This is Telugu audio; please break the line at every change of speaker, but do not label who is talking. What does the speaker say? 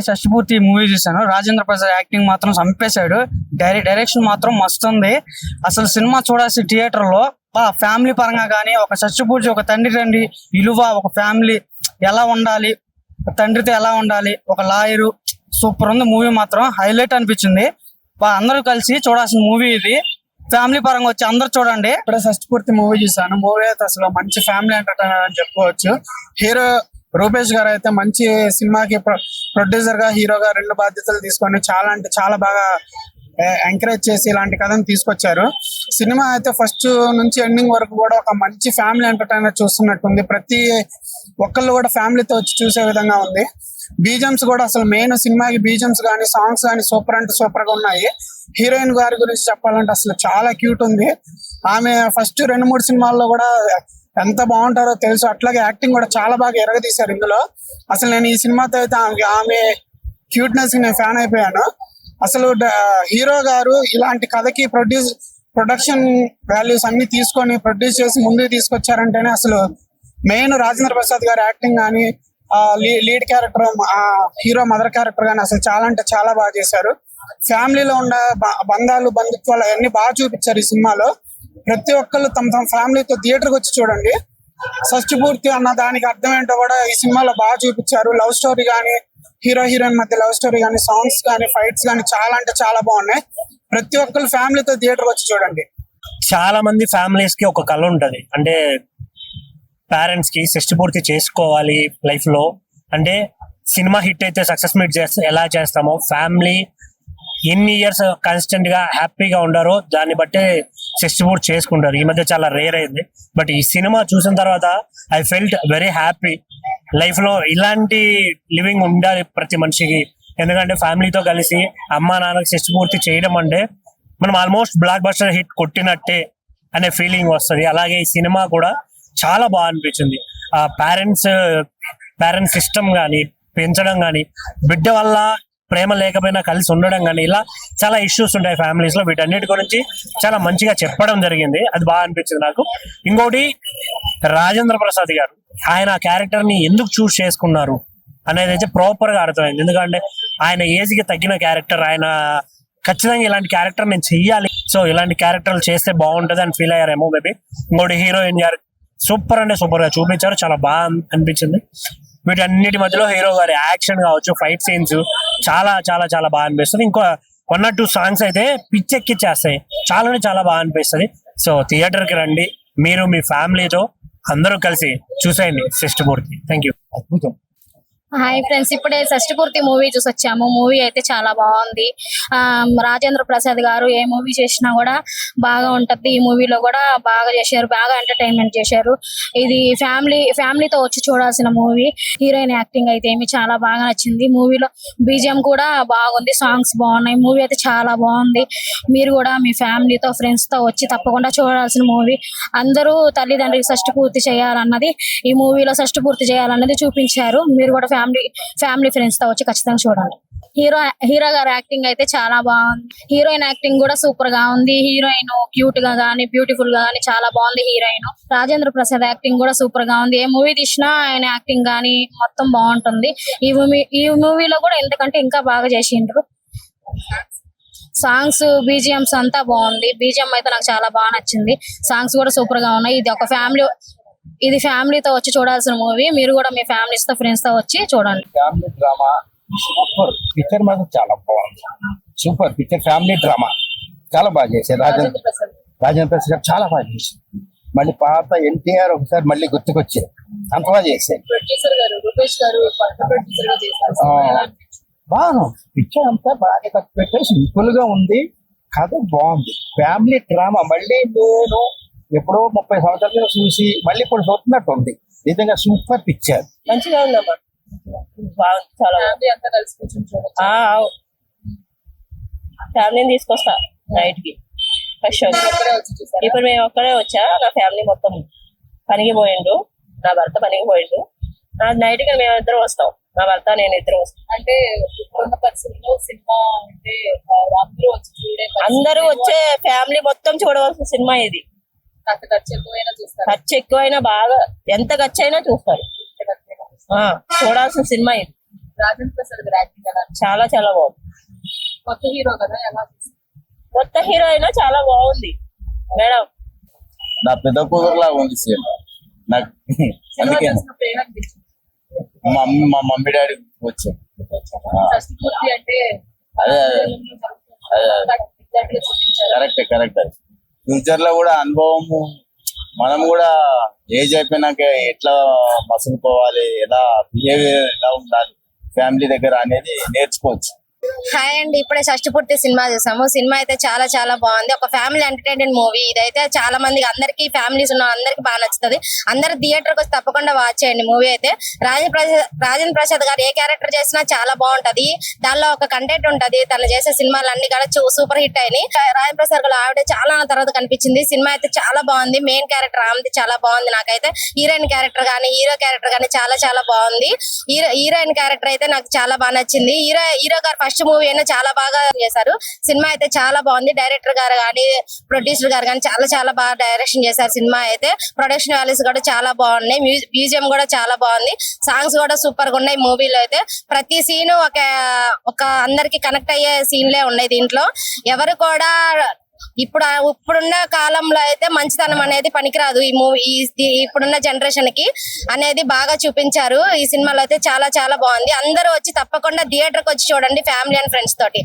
షష్టిపూర్తి మూవీ చూసాను. రాజేంద్ర ప్రసాద్ యాక్టింగ్ మాత్రం చంపేశాడు. డైరెక్షన్ మాత్రం మస్తు ఉంది. అసలు సినిమా చూడాల్సి థియేటర్ లో ఫ్యామిలీ పరంగా కానీ, ఒక షష్టిపూర్తి ఒక తండ్రి విలువ, ఒక ఫ్యామిలీ ఎలా ఉండాలి, తండ్రితో ఎలా ఉండాలి, ఒక లాయరు, సూపర్ ఉంది మూవీ. మాత్రం హైలైట్ అనిపించింది. అందరూ కలిసి చూడాల్సిన మూవీ ఇది. ఫ్యామిలీ పరంగా వచ్చి అందరు చూడండి.
ఇప్పుడే షష్టిపూర్తి మూవీ చూసాను. మూవీ అయితే అసలు మంచి ఫ్యామిలీ ఎంటర్టైనర్ అని చెప్పుకోవచ్చు. హీరో రూపేష్ గారు అయితే మంచి సినిమాకి ప్రొడ్యూసర్ గా, హీరోగా రెండు బాధ్యతలు తీసుకొని చాలా అంటే చాలా బాగా ఎంకరేజ్ చేసి ఇలాంటి కథను తీసుకొచ్చారు. సినిమా అయితే ఫస్ట్ నుంచి ఎండింగ్ వరకు కూడా ఒక మంచి ఫ్యామిలీ ఎంటర్టైనర్ చూస్తున్నట్టుంది. ప్రతి ఒక్కళ్ళు కూడా ఫ్యామిలీతో వచ్చి చూసే విధంగా ఉంది. బీజమ్స్ కూడా అసలు మెయిన్ సినిమాకి బీజమ్స్ కానీ, సాంగ్స్ కానీ సూపర్ అంటే సూపర్ గా ఉన్నాయి. హీరోయిన్ గారి గురించి చెప్పాలంటే అసలు చాలా క్యూట్ ఉంది. ఆమె ఫస్ట్ 2-3 సినిమాల్లో కూడా ఎంత బాగుంటారో తెలుసు. అట్లాగే యాక్టింగ్ కూడా చాలా బాగా ఎరగదీశారు ఇందులో. అసలు నేను ఈ సినిమాతో అయితే ఆమె క్యూట్నెస్ కి నేను ఫ్యాన్ అయిపోయాను. అసలు హీరో గారు ఇలాంటి కథకి ప్రొడక్షన్ వాల్యూస్ అన్ని తీసుకొని ప్రొడ్యూస్ చేసి ముందుకు తీసుకొచ్చారంటేనే అసలు మెయిన్ రాజేంద్ర ప్రసాద్ గారి యాక్టింగ్ కానీ, lead character hero mother character కానీ అసలు చాలా అంటే చాలా బాగా చేశారు. ఫ్యామిలీలో ఉన్న బంధాలు, బంధుత్వాలు అవన్నీ బాగా చూపించారు ఈ సినిమాలో. ప్రతి ఒక్కళ్ళు తమ ఫ్యామిలీతో థియేటర్కి వచ్చి చూడండి. షష్టిపూర్తి అన్న దానికి అర్థం ఏంటో కూడా ఈ సినిమాలో బాగా చూపించారు. లవ్ స్టోరీ కానీ, హీరో హీరోయిన్ మధ్య లవ్ స్టోరీ కానీ, సాంగ్స్ కానీ, ఫైట్స్ కానీ చాలా అంటే చాలా బాగున్నాయి. ప్రతి ఒక్కరు ఫ్యామిలీతో థియేటర్కి వచ్చి చూడండి.
చాలా మంది ఫ్యామిలీస్ కి ఒక కళ ఉంటది, అంటే పేరెంట్స్ కి షష్టిపూర్తి చేసుకోవాలి లైఫ్ లో. అంటే సినిమా హిట్ అయితే సక్సెస్ మీట్ ఎలా చేస్తామో, ఫ్యామిలీ ఎన్ని ఇయర్స్ కాన్స్టెంట్ గా హ్యాపీగా ఉండారో దాన్ని బట్టే షష్టిపూర్తి చేసుకుంటారు. ఈ మధ్య చాలా రేర్ అయింది. బట్ ఈ సినిమా చూసిన తర్వాత I felt very happy. Life లో ఇలాంటి లివింగ్ ఉండాలి ప్రతి మనిషికి. ఎందుకంటే ఫ్యామిలీతో కలిసి అమ్మా నాన్నకి షష్టిపూర్తి చేయడం అంటే మనం ఆల్మోస్ట్ బ్లాక్ బస్టర్ హిట్ కొట్టినట్టే అనే ఫీలింగ్ వస్తుంది. అలాగే ఈ సినిమా కూడా చాలా బాగా అనిపించింది. ఆ పేరెంట్స్ సిస్టమ్ కానీ, పెంచడం కానీ, బిడ్డ వల్ల ప్రేమ లేకపోయినా కలిసి ఉండడం కానీ, ఇలా చాలా ఇష్యూస్ ఉంటాయి ఫ్యామిలీస్ లో. వీటన్నిటి గురించి చాలా మంచిగా చెప్పడం జరిగింది. అది బాగా అనిపించింది నాకు. ఇంకోటి, రాజేంద్ర ప్రసాద్ గారు ఆయన క్యారెక్టర్ ని ఎందుకు చూస్ చేసుకున్నారు అనేది అయితే ప్రాపర్ గా అర్థమైంది. ఎందుకంటే ఆయన ఏజ్ కి తగ్గిన క్యారెక్టర్, ఆయన ఖచ్చితంగా ఇలాంటి క్యారెక్టర్ నేను చెయ్యాలి, సో ఇలాంటి క్యారెక్టర్లు చేస్తే బాగుంటది అని ఫీల్ అయ్యారేమో మేబీ. ఇంకోటి, హీరోయిన్ గారు సూపర్ అంటే సూపర్ గా చూపించారు. చాలా బాగా అనిపించింది. వీటన్నిటి మధ్యలో హీరో గారి యాక్షన్ కావచ్చు, ఫైట్ సీన్స్ చాలా చాలా చాలా బాగా అనిపిస్తుంది. ఇంకో 1 or 2 సాంగ్స్ అయితే పిచ్చెక్కిచ్చేస్తాయి. చాలా బాగా అనిపిస్తుంది. సో థియేటర్ కి రండి, మీరు మీ ఫ్యామిలీతో అందరూ కలిసి చూసేయండి షష్టిపూర్తి. Thank you. అద్భుతం.
హాయ్ ఫ్రెండ్స్, ఇప్పుడే షష్టిపూర్తి మూవీ చూసి వచ్చాము. మూవీ అయితే చాలా బాగుంది. రాజేంద్ర ప్రసాద్ గారు ఏ మూవీ చేసినా కూడా బాగా ఉంటది. ఈ మూవీలో కూడా బాగా చేశారు, బాగా ఎంటర్టైన్మెంట్ చేశారు. ఇది ఫ్యామిలీతో వచ్చి చూడాల్సిన మూవీ. హీరోయిన్ యాక్టింగ్ అయితే ఏమి చాలా బాగా నచ్చింది. మూవీలో బీజిఎం కూడా బాగుంది, సాంగ్స్ బాగున్నాయి. మూవీ అయితే చాలా బాగుంది. మీరు కూడా మీ ఫ్యామిలీతో, ఫ్రెండ్స్ తో వచ్చి తప్పకుండా చూడాల్సిన మూవీ. అందరూ తల్లిదండ్రులకి షష్టిపూర్తి చేయాలన్నది ఈ మూవీలో, షష్టిపూర్తి చేయాలన్నది చూపించారు. మీరు కూడా ఫ్యామిలీ ఫ్రెండ్స్ తో వచ్చి ఖచ్చితంగా చూడండి. హీరో గారి యాక్టింగ్ అయితే చాలా బాగుంది. హీరోయిన్ యాక్టింగ్ కూడా సూపర్ గా ఉంది. హీరోయిన్ క్యూట్ గా గానీ, బ్యూటిఫుల్ గా గానీ చాలా బాగుంది హీరోయిన్. రాజేంద్ర ప్రసాద్ యాక్టింగ్ కూడా సూపర్ గా ఉంది. ఏ మూవీ తీసినా ఆయన యాక్టింగ్ గానీ మొత్తం బాగుంటుంది. ఈ మూవీలో కూడా ఎంతకంటే ఇంకా బాగా చేసిండ్రు. సాంగ్స్, బీజిఎంస్ అంతా బాగుంది. బీజిఎం అయితే నాకు చాలా బాగా నచ్చింది. సాంగ్స్ కూడా సూపర్ గా ఉన్నాయి. ఇది ఫ్యామిలీతో వచ్చి చూడాల్సిన మూవీ. మీరు కూడా మీ ఫ్యామిలీస్ తో, ఫ్రెండ్స్ తో వచ్చి చూడండి.
ఫ్యామిలీ డ్రామా సూపర్ పిక్చర్, మాత్రం చాలా బాగుంది. సూపర్ పిక్చర్, ఫ్యామిలీ డ్రామా చాలా బాగా చేశారు. రాజేంద్ర ప్రసాద్ గారు చాలా బాగా చేశారు. మళ్ళీ పాత ఎన్టీఆర్ ఒకసారి మళ్ళీ గుర్తుకొచ్చారు, అంత బాగా చేశారు. బాగా పిక్చర్ అంతా బాగా ఖర్చు పెట్టారు. సింపుల్ గా ఉంది, కథ బాగుంది. ఫ్యామిలీ డ్రామా మళ్ళీ నేను ఎప్పుడో 30 సంవత్సరాలు చూసి మళ్ళీ ఇప్పుడు చూస్తున్నట్టు ఉంది. నిజంగా సూపర్ పిక్చర్,
మంచిగా ఉందమ్మా. చాలా ఫ్యామిలీని తీసుకొస్తా నైట్ కి ఫ్రెష్. ఇప్పుడు మేము ఒక్కడే వచ్చా. నా ఫ్యామిలీ మొత్తం పనికి పోయిండు, నా భర్త పనికి పోయిండు. నైట్ కి మేము ఇద్దరు వస్తాం, నా భర్త నేను ఇద్దరు వస్తాం. అంటే పరిస్థితుల్లో సినిమా అంటే అందరూ వచ్చే ఫ్యామిలీ మొత్తం చూడవలసిన సినిమా ఇది. ఖర్చు ఎక్కువైనా బాగా ఎంత ఖర్చు అయినా చూస్తారు. చూడాల్సిన సినిమా ఇది.
రాజేంద్ర ప్రసాద్ గారి యాక్టింగ్ ఎలా
చాలా చాలా బాగుంది.
కొత్త హీరో కదా ఎలా
కొత్త హీరో అయినా చాలా బాగుంది మేడం.
నా పెద్ద కూతురులా ఉంది సేమ్ నాకు.
సినిమా
అందుకే
చూసినప్పుడు ఏమనిపించింది?
మా మమ్మీ డాడీ వచ్చారు.
షష్టి పూర్తి అంటే
అదే
ఎగ్జాక్ట్ గా చూపించారు.
కరెక్ట్. ఫ్యూచర్ లో కూడా అనుభవము, మనం కూడా ఏజ్ అయిపోయినాక ఎట్లా మసులుకోవాలి, ఎలా బిహేవియర్ ఎలా ఉండాలి ఫ్యామిలీ దగ్గర అనేది నేర్చుకోవచ్చు.
హాయ్ అండి, ఇప్పుడే షష్టి పూర్తి సినిమా చూసాము. సినిమా అయితే చాలా చాలా బాగుంది. ఒక ఫ్యామిలీ ఎంటర్టైన్మెంట్ మూవీ. ఇదైతే చాలా మందికి, అందరికి ఫ్యామిలీస్ ఉన్న అందరికి బాగా నచ్చుతుంది. అందరు థియేటర్ కి వచ్చి తప్పకుండా వాచ్ చేయండి మూవీ అయితే. రాజేంద్ర ప్రసాద్ గారు ఏ క్యారెక్టర్ చేసినా చాలా బాగుంటది. దానిలో ఒక కంటెంట్ ఉంటది. తను చేసే సినిమాలు అన్ని కూడా సూపర్ హిట్ అయినాయి. రాజేంద్ర ప్రసాద్ గారు ఆవిడ చాలా తర్వాత కనిపించింది. సినిమా అయితే చాలా బాగుంది. మెయిన్ క్యారెక్టర్ ఆమెది చాలా బాగుంది. నాకైతే హీరోయిన్ క్యారెక్టర్ గానీ హీరో క్యారెక్టర్ గానీ చాలా చాలా బాగుంది. హీరోయిన్ క్యారెక్టర్ అయితే నాకు చాలా బాగా నచ్చింది. హీరో గారు ఫస్ట్ మూవీ అయినా చాలా బాగా చేశారు. సినిమా అయితే చాలా బాగుంది. డైరెక్టర్ గారు కానీ ప్రొడ్యూసర్ గారు కానీ చాలా చాలా బాగా డైరెక్షన్ చేశారు. సినిమా అయితే ప్రొడక్షన్ వాల్యూస్ కూడా చాలా బాగున్నాయి. మ్యూజియం కూడా చాలా బాగుంది. సాంగ్స్ కూడా సూపర్ గా ఉన్నాయి. మూవీలో అయితే ప్రతి సీన్ ఒక అందరికి కనెక్ట్ అయ్యే సీన్లే ఉన్నాయి దీంట్లో. ఎవరు కూడా ఇప్పుడున్న కాలంలో అయితే మంచితనం అనేది పనికిరాదు. ఈ మూవీ ఇప్పుడున్న జనరేషన్ కి అనేది బాగా చూపించారు. ఈ సినిమాలో అయితే చాలా చాలా బాగుంది. అందరూ వచ్చి తప్పకుండా థియేటర్ కి వచ్చి చూడండి ఫ్యామిలీ అండ్ ఫ్రెండ్స్ తోటి.